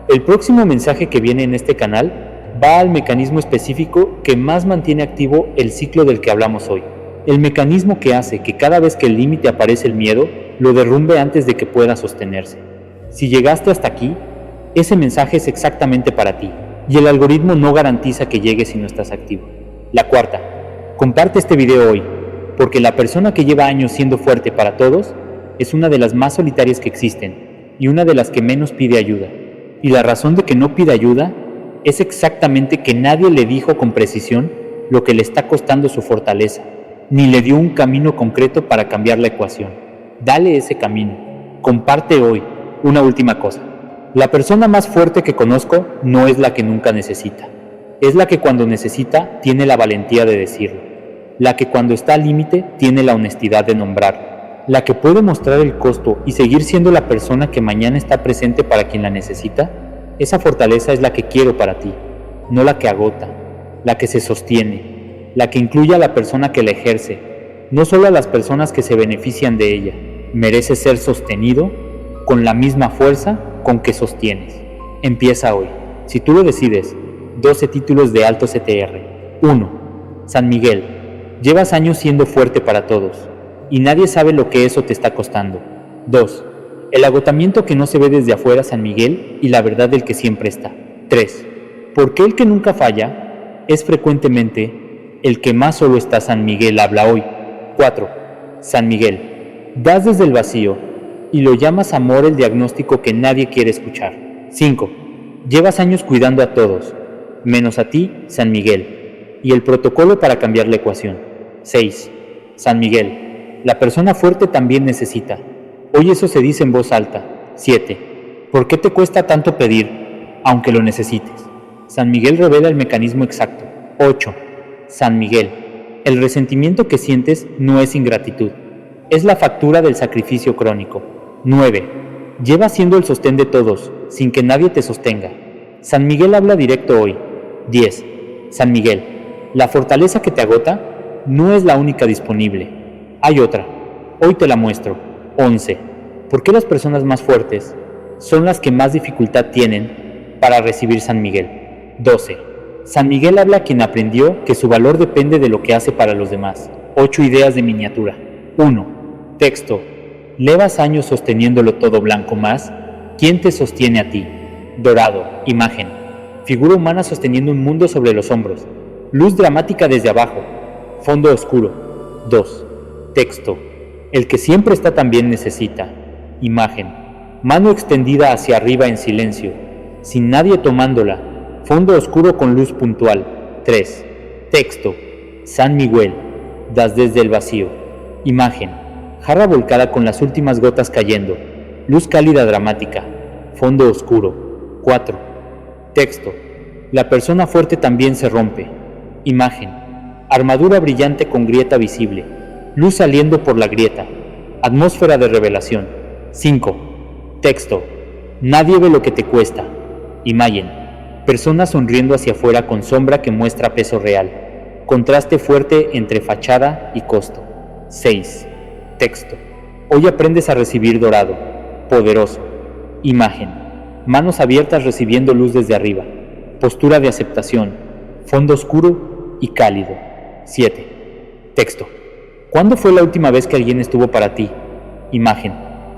Speaker 1: El próximo mensaje que viene en este canal va al mecanismo específico que más mantiene activo el ciclo del que hablamos hoy. El mecanismo que hace que cada vez que el límite aparece el miedo, lo derrumbe antes de que pueda sostenerse. Si llegaste hasta aquí, ese mensaje es exactamente para ti, y el algoritmo no garantiza que llegue si no estás activo. La cuarta, comparte este video hoy, porque la persona que lleva años siendo fuerte para todos es una de las más solitarias que existen y una de las que menos pide ayuda. Y la razón de que no pide ayuda es exactamente que nadie le dijo con precisión lo que le está costando su fortaleza, ni le dio un camino concreto para cambiar la ecuación. Dale ese camino. Comparte hoy. Una última cosa. La persona más fuerte que conozco no es la que nunca necesita. Es la que cuando necesita tiene la valentía de decirlo. La que cuando está al límite tiene la honestidad de nombrarlo. La que puede mostrar el costo y seguir siendo la persona que mañana está presente para quien la necesita. Esa fortaleza es la que quiero para ti, no la que agota, la que se sostiene, la que incluye a la persona que la ejerce, no solo a las personas que se benefician de ella. Merece ser sostenido con la misma fuerza con que sostienes. Empieza hoy. Si tú lo decides, 12 títulos de alto CTR. 1. San Miguel. Llevas años siendo fuerte para todos, y nadie sabe lo que eso te está costando. 2. El agotamiento que no se ve desde afuera, San Miguel, y la verdad del que siempre está. 3. ¿Por qué el que nunca falla es frecuentemente el que más solo está? San Miguel habla hoy. 4. San Miguel. Das desde el vacío y lo llamas amor, el diagnóstico que nadie quiere escuchar. 5. Llevas años cuidando a todos, menos a ti, San Miguel, y el protocolo para cambiar la ecuación. 6. San Miguel. La persona fuerte también necesita. Hoy eso se dice en voz alta. 7. ¿Por qué te cuesta tanto pedir, aunque lo necesites? San Miguel revela el mecanismo exacto. 8. San Miguel. El resentimiento que sientes no es ingratitud, es la factura del sacrificio crónico. 9. Llevas siendo el sostén de todos, sin que nadie te sostenga. San Miguel habla directo hoy. 10. San Miguel. La fortaleza que te agota no es la única disponible. Hay otra. Hoy te la muestro. 11. ¿Por qué las personas más fuertes son las que más dificultad tienen para recibir San Miguel? 12. San Miguel habla a quien aprendió que su valor depende de lo que hace para los demás. 8 ideas de miniatura. 1. Texto. Llevas años sosteniéndolo todo blanco más. ¿Quién te sostiene a ti? Dorado. Imagen. Figura humana sosteniendo un mundo sobre los hombros. Luz dramática desde abajo. Fondo oscuro. 2. Texto. El que siempre está también necesita. Imagen. Mano extendida hacia arriba en silencio, sin nadie tomándola. Fondo oscuro con luz puntual. 3. Texto. San Miguel. Das desde el vacío. Imagen. Jarra volcada con las últimas gotas cayendo. Luz cálida dramática. Fondo oscuro. 4. Texto. La persona fuerte también se rompe. Imagen. Armadura brillante con grieta visible. Luz saliendo por la grieta. Atmósfera de revelación. 5. Texto. Nadie ve lo que te cuesta. Imagen. Persona sonriendo hacia afuera con sombra que muestra peso real. Contraste fuerte entre fachada y costo. 6. Texto. Hoy aprendes a recibir dorado. Poderoso. Imagen. Manos abiertas recibiendo luz desde arriba. Postura de aceptación. Fondo oscuro y cálido. 7. Texto. ¿Cuándo fue la última vez que alguien estuvo para ti? Imagen.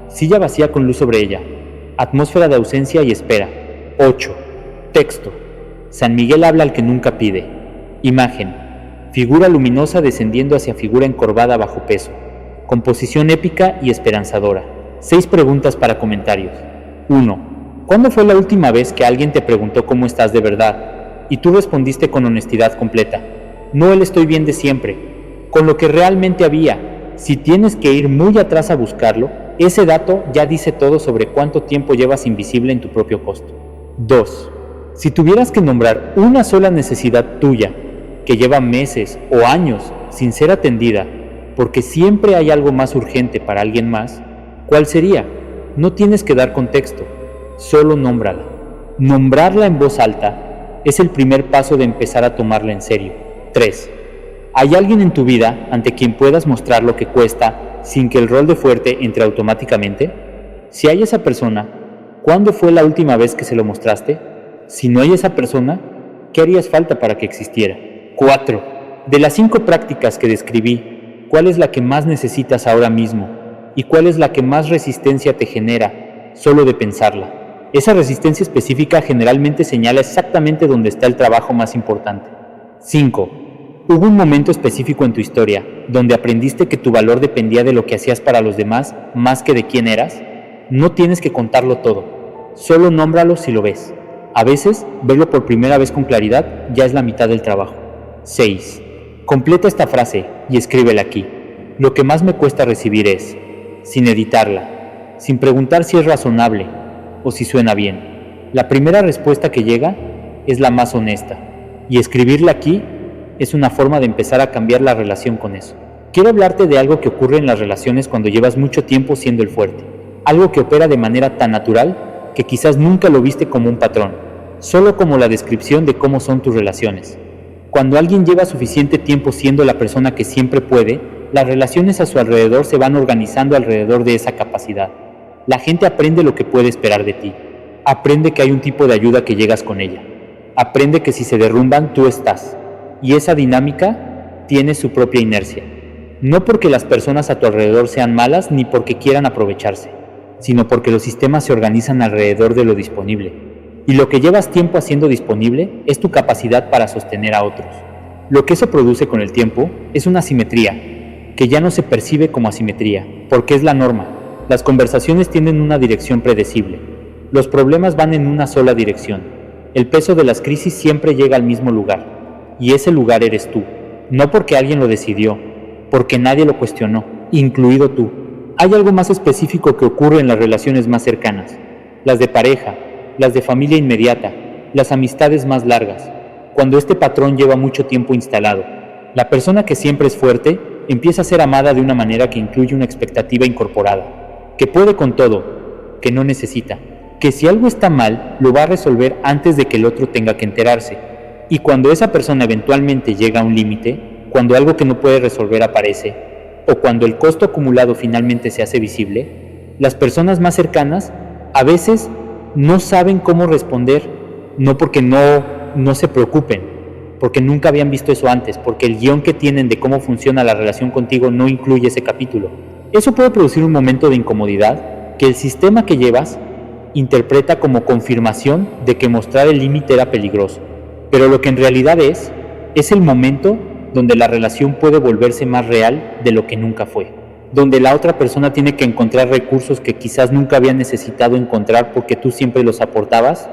Speaker 1: Silla vacía con luz sobre ella. Atmósfera de ausencia y espera. 8. Texto. San Miguel habla al que nunca pide. Imagen. Figura luminosa descendiendo hacia figura encorvada bajo peso. Composición épica y esperanzadora. 6 preguntas para comentarios. 1. ¿Cuándo fue la última vez que alguien te preguntó cómo estás de verdad? Y tú respondiste con honestidad completa. No el estoy bien de siempre. Con lo que realmente había. Si tienes que ir muy atrás a buscarlo, ese dato ya dice todo sobre cuánto tiempo llevas invisible en tu propio costo. 2. Si tuvieras que nombrar una sola necesidad tuya que lleva meses o años sin ser atendida, porque siempre hay algo más urgente para alguien más, ¿cuál sería? No tienes que dar contexto, solo nómbrala. Nombrarla en voz alta es el primer paso de empezar a tomarla en serio. 3. ¿Hay alguien en tu vida ante quien puedas mostrar lo que cuesta sin que el rol de fuerte entre automáticamente? Si hay esa persona, ¿cuándo fue la última vez que se lo mostraste? Si no hay esa persona, ¿qué harías falta para que existiera? 4. De las 5 prácticas que describí, ¿cuál es la que más necesitas ahora mismo? ¿Y cuál es la que más resistencia te genera solo de pensarla? Esa resistencia específica generalmente señala exactamente dónde está el trabajo más importante. 5. ¿Hubo un momento específico en tu historia donde aprendiste que tu valor dependía de lo que hacías para los demás más que de quién eras? No tienes que contarlo todo, solo nómbralo si lo ves. A veces, verlo por primera vez con claridad ya es la mitad del trabajo. 6. Completa esta frase y escríbela aquí. Lo que más me cuesta recibir es, sin editarla, sin preguntar si es razonable o si suena bien. La primera respuesta que llega es la más honesta, y escribirla aquí es una forma de empezar a cambiar la relación con eso. Quiero hablarte de algo que ocurre en las relaciones cuando llevas mucho tiempo siendo el fuerte, algo que opera de manera tan natural que quizás nunca lo viste como un patrón, solo como la descripción de cómo son tus relaciones. Cuando alguien lleva suficiente tiempo siendo la persona que siempre puede, las relaciones a su alrededor se van organizando alrededor de esa capacidad. La gente aprende lo que puede esperar de ti. Aprende que hay un tipo de ayuda que llegas con ella. Aprende que si se derrumban, tú estás. Y esa dinámica tiene su propia inercia. No porque las personas a tu alrededor sean malas ni porque quieran aprovecharse, sino porque los sistemas se organizan alrededor de lo disponible. Y lo que llevas tiempo haciendo disponible es tu capacidad para sostener a otros. Lo que eso produce con el tiempo es una asimetría, que ya no se percibe como asimetría, porque es la norma. Las conversaciones tienen una dirección predecible. Los problemas van en una sola dirección. El peso de las crisis siempre llega al mismo lugar. Y ese lugar eres tú. No porque alguien lo decidió, porque nadie lo cuestionó, incluido tú. Hay algo más específico que ocurre en las relaciones más cercanas. Las de pareja, las de familia inmediata, las amistades más largas. Cuando este patrón lleva mucho tiempo instalado, la persona que siempre es fuerte empieza a ser amada de una manera que incluye una expectativa incorporada. Que puede con todo, que no necesita, que si algo está mal, lo va a resolver antes de que el otro tenga que enterarse. Y cuando esa persona eventualmente llega a un límite, cuando algo que no puede resolver aparece, o cuando el costo acumulado finalmente se hace visible, las personas más cercanas a veces no saben cómo responder, no porque no se preocupen, porque nunca habían visto eso antes, porque el guión que tienen de cómo funciona la relación contigo no incluye ese capítulo. Eso puede producir un momento de incomodidad que el sistema que llevas interpreta como confirmación de que mostrar el límite era peligroso. Pero lo que en realidad es el momento donde la relación puede volverse más real de lo que nunca fue. Donde la otra persona tiene que encontrar recursos que quizás nunca había necesitado encontrar porque tú siempre los aportabas,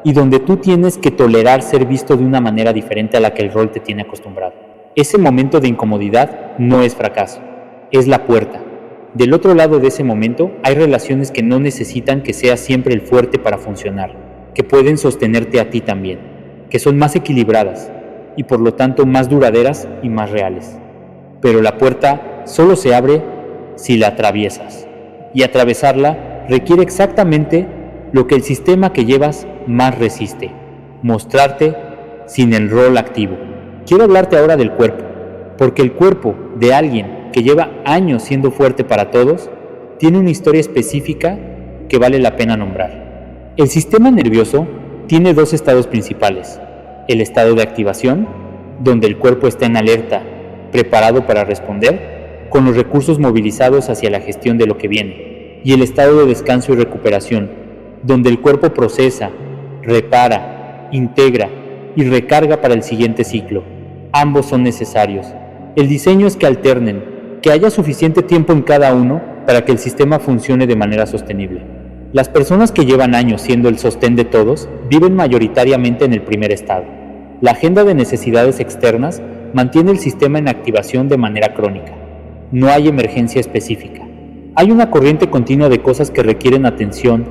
Speaker 1: y donde tú tienes que tolerar ser visto de una manera diferente a la que el rol te tiene acostumbrado. Ese momento de incomodidad no es fracaso, es la puerta. Del otro lado de ese momento hay relaciones que no necesitan que seas siempre el fuerte para funcionar, que pueden sostenerte a ti también, que son más equilibradas y por lo tanto más duraderas y más reales. Pero la puerta solo se abre si la atraviesas, y atravesarla requiere exactamente lo que el sistema que llevas más resiste: mostrarte sin el rol activo. Quiero hablarte ahora del cuerpo, porque el cuerpo de alguien que lleva años siendo fuerte para todos, tiene una historia específica que vale la pena nombrar. El sistema nervioso tiene 2 estados principales: el estado de activación, donde el cuerpo está en alerta, preparado para responder, con los recursos movilizados hacia la gestión de lo que viene, y el estado de descanso y recuperación, donde el cuerpo procesa, repara, integra y recarga para el siguiente ciclo. Ambos son necesarios. El diseño es que alternen, que haya suficiente tiempo en cada uno para que el sistema funcione de manera sostenible. Las personas que llevan años siendo el sostén de todos viven mayoritariamente en el primer estado. La agenda de necesidades externas mantiene el sistema en activación de manera crónica. No hay emergencia específica. Hay una corriente continua de cosas que requieren atención,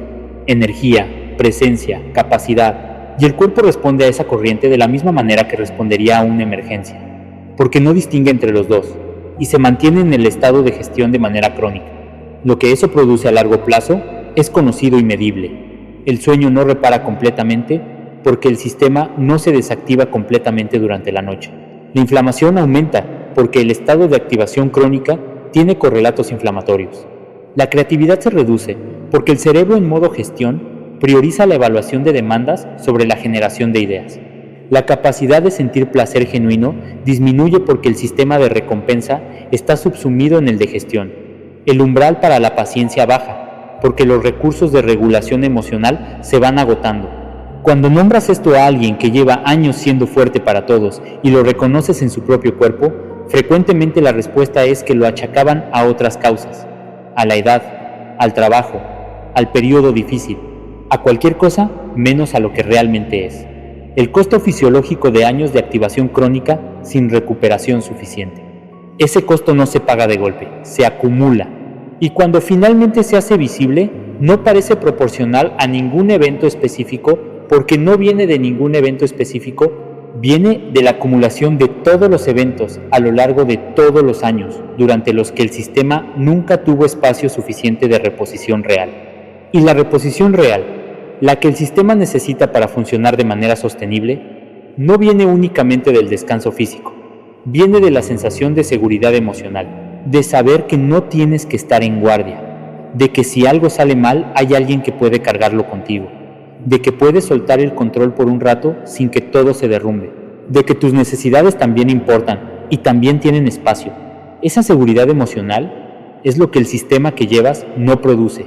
Speaker 1: energía, presencia, capacidad, y el cuerpo responde a esa corriente de la misma manera que respondería a una emergencia, porque no distingue entre los dos, y se mantiene en el estado de gestión de manera crónica. Lo que eso produce a largo plazo es conocido y medible. El sueño no repara completamente porque el sistema no se desactiva completamente durante la noche. La inflamación aumenta porque el estado de activación crónica tiene correlatos inflamatorios. La creatividad se reduce porque el cerebro en modo gestión prioriza la evaluación de demandas sobre la generación de ideas. La capacidad de sentir placer genuino disminuye porque el sistema de recompensa está subsumido en el de gestión. El umbral para la paciencia baja porque los recursos de regulación emocional se van agotando. Cuando nombras esto a alguien que lleva años siendo fuerte para todos y lo reconoces en su propio cuerpo, frecuentemente la respuesta es que lo achacaban a otras causas, a la edad, al trabajo, al periodo difícil, a cualquier cosa menos a lo que realmente es. El costo fisiológico de años de activación crónica sin recuperación suficiente. Ese costo no se paga de golpe, se acumula. Y cuando finalmente se hace visible, no parece proporcional a ningún evento específico porque no viene de ningún evento específico, viene de la acumulación de todos los eventos a lo largo de todos los años, durante los que el sistema nunca tuvo espacio suficiente de reposición real. Y la reposición real, la que el sistema necesita para funcionar de manera sostenible, no viene únicamente del descanso físico, viene de la sensación de seguridad emocional, de saber que no tienes que estar en guardia, de que si algo sale mal hay alguien que puede cargarlo contigo, de que puedes soltar el control por un rato sin que todo se derrumbe, de que tus necesidades también importan y también tienen espacio. Esa seguridad emocional es lo que el sistema que llevas no produce,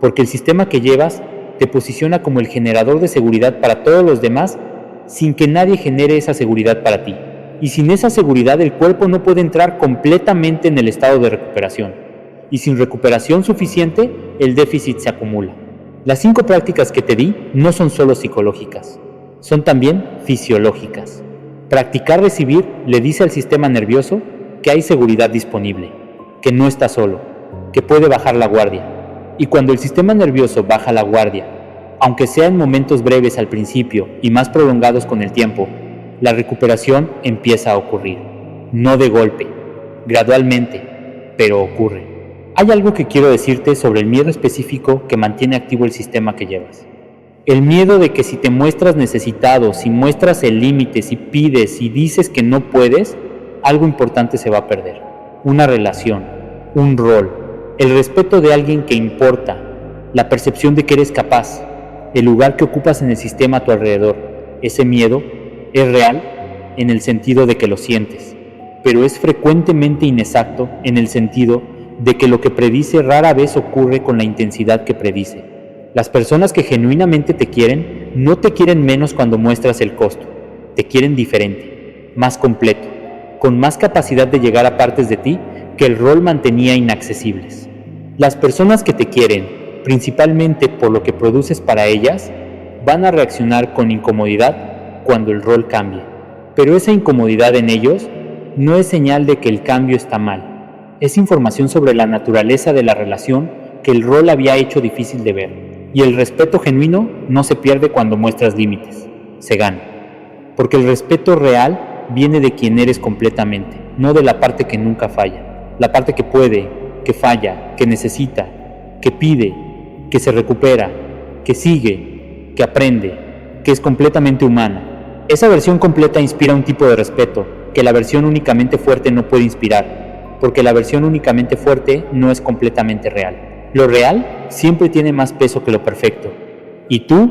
Speaker 1: porque el sistema que llevas te posiciona como el generador de seguridad para todos los demás sin que nadie genere esa seguridad para ti. Y sin esa seguridad el cuerpo no puede entrar completamente en el estado de recuperación. Y sin recuperación suficiente, el déficit se acumula. Las 5 prácticas que te di no son solo psicológicas, son también fisiológicas. Practicar recibir le dice al sistema nervioso que hay seguridad disponible, que no está solo, que puede bajar la guardia. Y cuando el sistema nervioso baja la guardia, aunque sea en momentos breves al principio y más prolongados con el tiempo, la recuperación empieza a ocurrir. No de golpe, gradualmente, pero ocurre. Hay algo que quiero decirte sobre el miedo específico que mantiene activo el sistema que llevas. El miedo de que si te muestras necesitado, si muestras el límite, si pides, si dices que no puedes, algo importante se va a perder. Una relación, un rol, el respeto de alguien que importa, la percepción de que eres capaz, el lugar que ocupas en el sistema a tu alrededor. Ese miedo es real en el sentido de que lo sientes, pero es frecuentemente inexacto en el sentido de que lo que predice rara vez ocurre con la intensidad que predice. Las personas que genuinamente te quieren no te quieren menos cuando muestras el costo, te quieren diferente, más completo, con más capacidad de llegar a partes de ti que el rol mantenía inaccesibles. Las personas que te quieren, principalmente por lo que produces para ellas, van a reaccionar con incomodidad cuando el rol cambie, pero esa incomodidad en ellos no es señal de que el cambio está mal. Es información sobre la naturaleza de la relación que el rol había hecho difícil de ver. Y el respeto genuino no se pierde cuando muestras límites, se gana. Porque el respeto real viene de quien eres completamente, no de la parte que nunca falla. La parte que puede, que falla, que necesita, que pide, que se recupera, que sigue, que aprende, que es completamente humana. Esa versión completa inspira un tipo de respeto que la versión únicamente fuerte no puede inspirar. Porque la versión únicamente fuerte no es completamente real. Lo real siempre tiene más peso que lo perfecto. Y tú,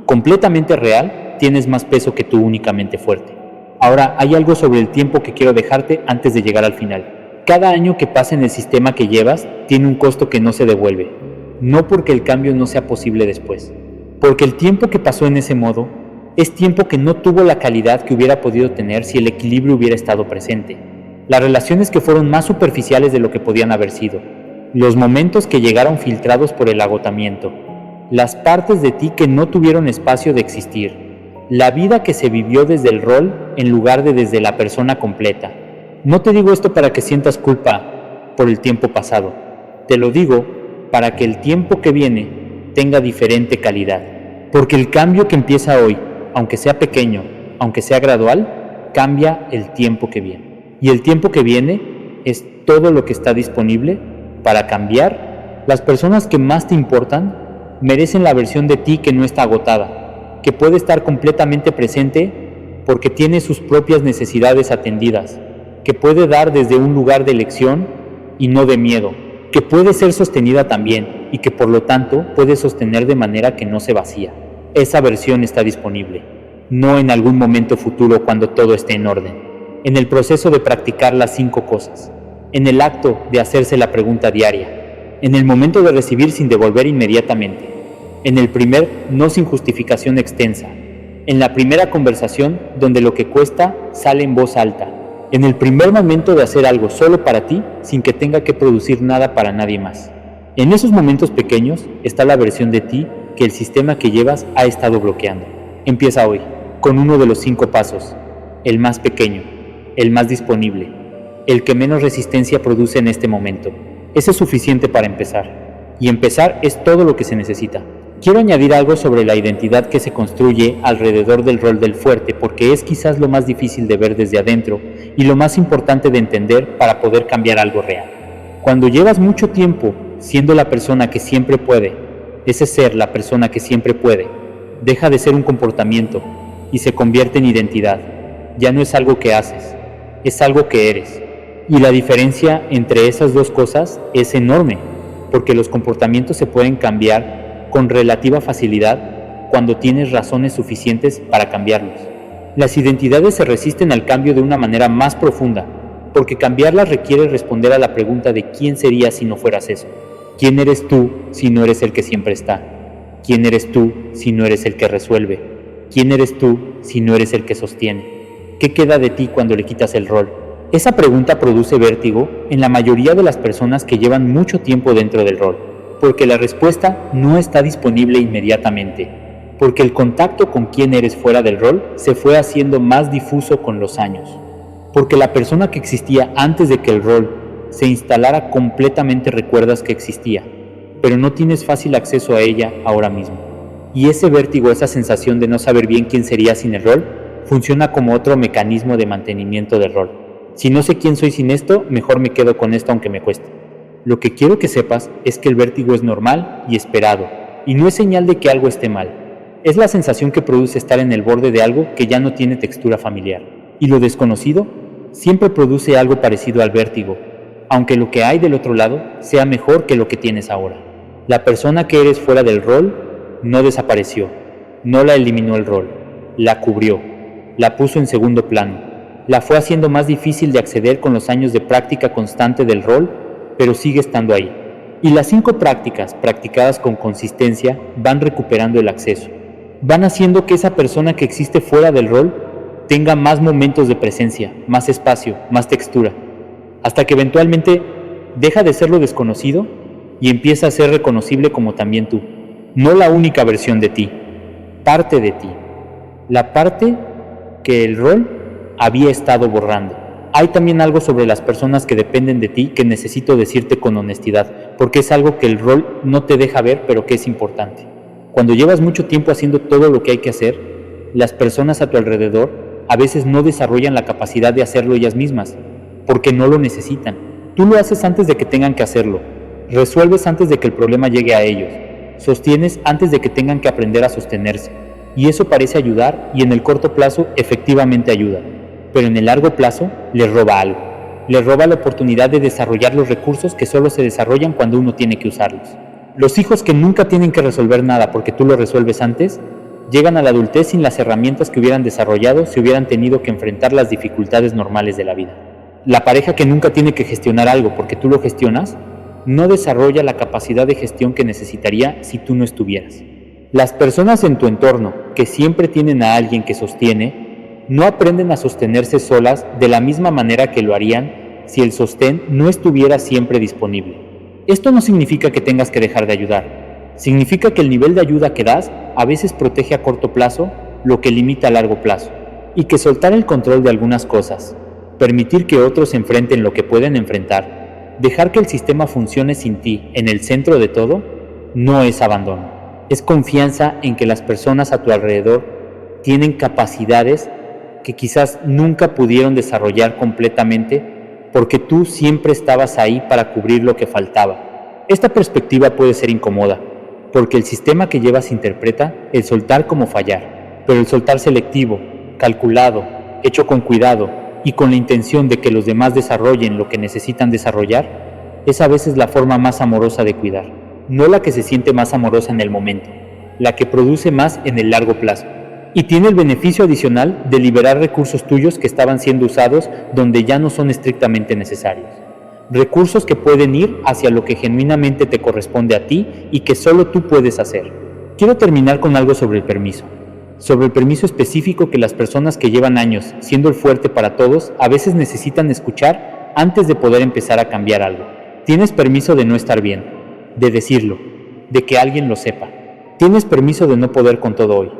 Speaker 1: completamente real, tienes más peso que tú únicamente fuerte. Ahora, hay algo sobre el tiempo que quiero dejarte antes de llegar al final. Cada año que pasa en el sistema que llevas tiene un costo que no se devuelve. No porque el cambio no sea posible después. Porque el tiempo que pasó en ese modo es tiempo que no tuvo la calidad que hubiera podido tener si el equilibrio hubiera estado presente. Las relaciones que fueron más superficiales de lo que podían haber sido, los momentos que llegaron filtrados por el agotamiento, las partes de ti que no tuvieron espacio de existir, la vida que se vivió desde el rol en lugar de desde la persona completa. No te digo esto para que sientas culpa por el tiempo pasado, te lo digo para que el tiempo que viene tenga diferente calidad, porque el cambio que empieza hoy, aunque sea pequeño, aunque sea gradual, cambia el tiempo que viene. Y el tiempo que viene es todo lo que está disponible para cambiar las personas que más te importan merecen la versión de ti que no está agotada, que puede estar completamente presente porque tiene sus propias necesidades atendidas, que puede dar desde un lugar de elección y no de miedo, que puede ser sostenida también y que por lo tanto puede sostener de manera que no se vacía. Esa versión está disponible, no en algún momento futuro cuando todo esté en orden, en el proceso de practicar las 5 cosas, en el acto de hacerse la pregunta diaria, en el momento de recibir sin devolver inmediatamente, en el primer no sin justificación extensa, en la primera conversación donde lo que cuesta sale en voz alta, en el primer momento de hacer algo solo para ti sin que tenga que producir nada para nadie más. En esos momentos pequeños está la versión de ti que el sistema que llevas ha estado bloqueando. Empieza hoy, con uno de los 5 pasos, el más pequeño, el más disponible, el que menos resistencia produce en este momento. Ese es suficiente para empezar. Y empezar es todo lo que se necesita. Quiero añadir algo sobre la identidad que se construye alrededor del rol del fuerte, porque es quizás lo más difícil de ver desde adentro y lo más importante de entender para poder cambiar algo real. Cuando llevas mucho tiempo siendo la persona que siempre puede, ese ser, la persona que siempre puede, deja de ser un comportamiento y se convierte en identidad. Ya no es algo que haces, es algo que eres. Y la diferencia entre esas dos cosas es enorme, porque los comportamientos se pueden cambiar con relativa facilidad cuando tienes razones suficientes para cambiarlos. Las identidades se resisten al cambio de una manera más profunda, porque cambiarlas requiere responder a la pregunta de quién serías si no fueras eso. ¿Quién eres tú si no eres el que siempre está? ¿Quién eres tú si no eres el que resuelve? ¿Quién eres tú si no eres el que sostiene? ¿Qué queda de ti cuando le quitas el rol? Esa pregunta produce vértigo en la mayoría de las personas que llevan mucho tiempo dentro del rol, porque la respuesta no está disponible inmediatamente, porque el contacto con quién eres fuera del rol se fue haciendo más difuso con los años, porque la persona que existía antes de que el rol se instalara completamente recuerdas que existía, pero no tienes fácil acceso a ella ahora mismo. Y ese vértigo, esa sensación de no saber bien quién sería sin el rol, funciona como otro mecanismo de mantenimiento del rol. Si no sé quién soy sin esto, mejor me quedo con esto aunque me cueste. Lo que quiero que sepas es que el vértigo es normal y esperado, y no es señal de que algo esté mal. Es la sensación que produce estar en el borde de algo que ya no tiene textura familiar. Y lo desconocido siempre produce algo parecido al vértigo, aunque lo que hay del otro lado sea mejor que lo que tienes ahora. La persona que eres fuera del rol no desapareció, no la eliminó el rol, la cubrió, la puso en segundo plano, la fue haciendo más difícil de acceder con los años de práctica constante del rol, pero sigue estando ahí. Y las 5 prácticas, practicadas con consistencia, van recuperando el acceso. Van haciendo que esa persona que existe fuera del rol tenga más momentos de presencia, más espacio, más textura, hasta que eventualmente deja de ser lo desconocido y empieza a ser reconocible como también tú. No la única versión de ti, parte de ti. La parte que el rol había estado borrando. Hay también algo sobre las personas que dependen de ti que necesito decirte con honestidad, porque es algo que el rol no te deja ver, pero que es importante. Cuando llevas mucho tiempo haciendo todo lo que hay que hacer, las personas a tu alrededor a veces no desarrollan la capacidad de hacerlo ellas mismas, porque no lo necesitan. Tú lo haces antes de que tengan que hacerlo, resuelves antes de que el problema llegue a ellos, sostienes antes de que tengan que aprender a sostenerse, y eso parece ayudar y en el corto plazo efectivamente ayuda. Pero en el largo plazo les roba algo. Les roba la oportunidad de desarrollar los recursos que solo se desarrollan cuando uno tiene que usarlos. Los hijos que nunca tienen que resolver nada porque tú lo resuelves antes, llegan a la adultez sin las herramientas que hubieran desarrollado si hubieran tenido que enfrentar las dificultades normales de la vida. La pareja que nunca tiene que gestionar algo porque tú lo gestionas, no desarrolla la capacidad de gestión que necesitaría si tú no estuvieras. Las personas en tu entorno que siempre tienen a alguien que sostiene, no aprenden a sostenerse solas de la misma manera que lo harían si el sostén no estuviera siempre disponible. Esto no significa que tengas que dejar de ayudar. Significa que el nivel de ayuda que das a veces protege a corto plazo lo que limita a largo plazo, y que soltar el control de algunas cosas, permitir que otros enfrenten lo que pueden enfrentar, dejar que el sistema funcione sin ti en el centro de todo, no es abandono. Es confianza en que las personas a tu alrededor tienen capacidades que quizás nunca pudieron desarrollar completamente porque tú siempre estabas ahí para cubrir lo que faltaba. Esta perspectiva puede ser incómoda, porque el sistema que llevas interpreta el soltar como fallar, pero el soltar selectivo, calculado, hecho con cuidado y con la intención de que los demás desarrollen lo que necesitan desarrollar, es a veces la forma más amorosa de cuidar, no la que se siente más amorosa en el momento, la que produce más en el largo plazo. Y tiene el beneficio adicional de liberar recursos tuyos que estaban siendo usados donde ya no son estrictamente necesarios. Recursos que pueden ir hacia lo que genuinamente te corresponde a ti y que solo tú puedes hacer. Quiero terminar con algo sobre el permiso. Sobre el permiso específico que las personas que llevan años siendo el fuerte para todos a veces necesitan escuchar antes de poder empezar a cambiar algo. Tienes permiso de no estar bien, de decirlo, de que alguien lo sepa. Tienes permiso de no poder con todo hoy,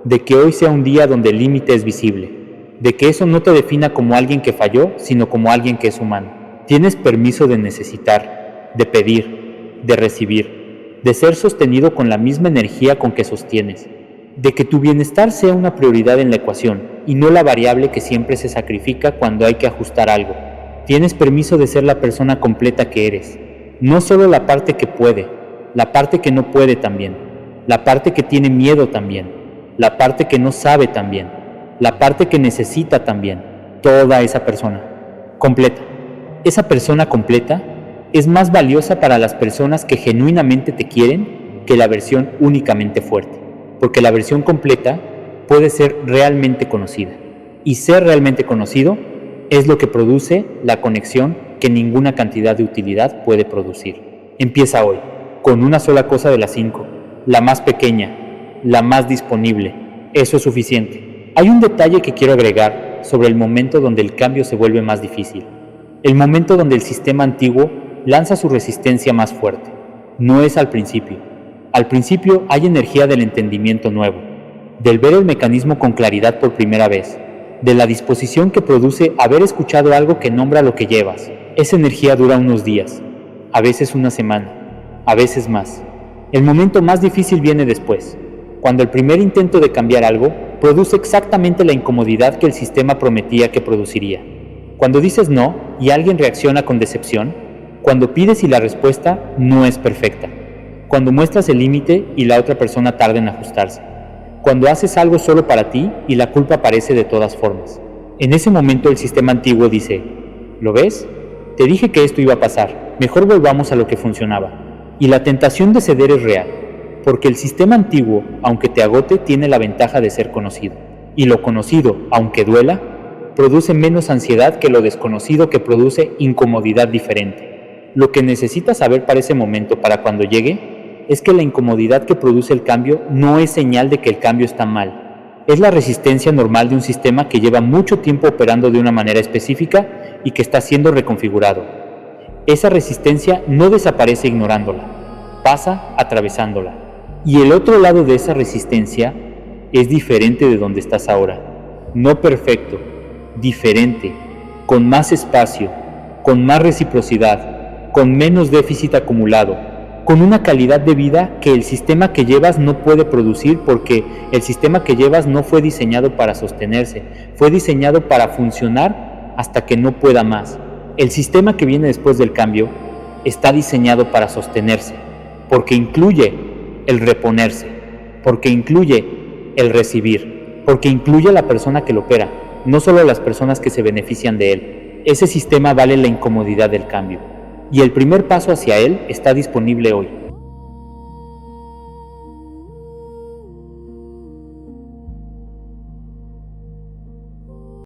Speaker 1: de que hoy sea un día donde el límite es visible, de que eso no te defina como alguien que falló, sino como alguien que es humano. Tienes permiso de necesitar, de pedir, de recibir, de ser sostenido con la misma energía con que sostienes, de que tu bienestar sea una prioridad en la ecuación y no la variable que siempre se sacrifica cuando hay que ajustar algo. Tienes permiso de ser la persona completa que eres, no solo la parte que puede, la parte que no puede también, la parte que tiene miedo también, la parte que no sabe también, la parte que necesita también, toda esa persona, completa. Esa persona completa es más valiosa para las personas que genuinamente te quieren que la versión únicamente fuerte, porque la versión completa puede ser realmente conocida, y ser realmente conocido es lo que produce la conexión que ninguna cantidad de utilidad puede producir. Empieza hoy, con una sola cosa de las 5, la más pequeña, la más disponible. Eso es suficiente. Hay un detalle que quiero agregar sobre el momento donde el cambio se vuelve más difícil. El momento donde el sistema antiguo lanza su resistencia más fuerte. No es al principio. Al principio hay energía del entendimiento nuevo, del ver el mecanismo con claridad por primera vez, de la disposición que produce haber escuchado algo que nombra lo que llevas. Esa energía dura unos días, a veces una semana, a veces más. El momento más difícil viene después, cuando el primer intento de cambiar algo produce exactamente la incomodidad que el sistema prometía que produciría. Cuando dices no y alguien reacciona con decepción, cuando pides y la respuesta no es perfecta, cuando muestras el límite y la otra persona tarda en ajustarse, cuando haces algo solo para ti y la culpa aparece de todas formas. En ese momento el sistema antiguo dice, ¿lo ves? Te dije que esto iba a pasar, mejor volvamos a lo que funcionaba. Y la tentación de ceder es real, porque el sistema antiguo, aunque te agote, tiene la ventaja de ser conocido. Y lo conocido, aunque duela, produce menos ansiedad que lo desconocido que produce incomodidad diferente. Lo que necesitas saber para ese momento, para cuando llegue, es que la incomodidad que produce el cambio no es señal de que el cambio está mal. Es la resistencia normal de un sistema que lleva mucho tiempo operando de una manera específica y que está siendo reconfigurado. Esa resistencia no desaparece ignorándola, pasa atravesándola. Y el otro lado de esa resistencia es diferente de donde estás ahora. No perfecto, diferente, con más espacio, con más reciprocidad, con menos déficit acumulado, con una calidad de vida que el sistema que llevas no puede producir porque el sistema que llevas no fue diseñado para sostenerse, fue diseñado para funcionar hasta que no pueda más. El sistema que viene después del cambio está diseñado para sostenerse, porque incluye el reponerse, porque incluye el recibir, porque incluye a la persona que lo opera, no solo a las personas que se benefician de él. Ese sistema vale la incomodidad del cambio, y el primer paso hacia él está disponible hoy.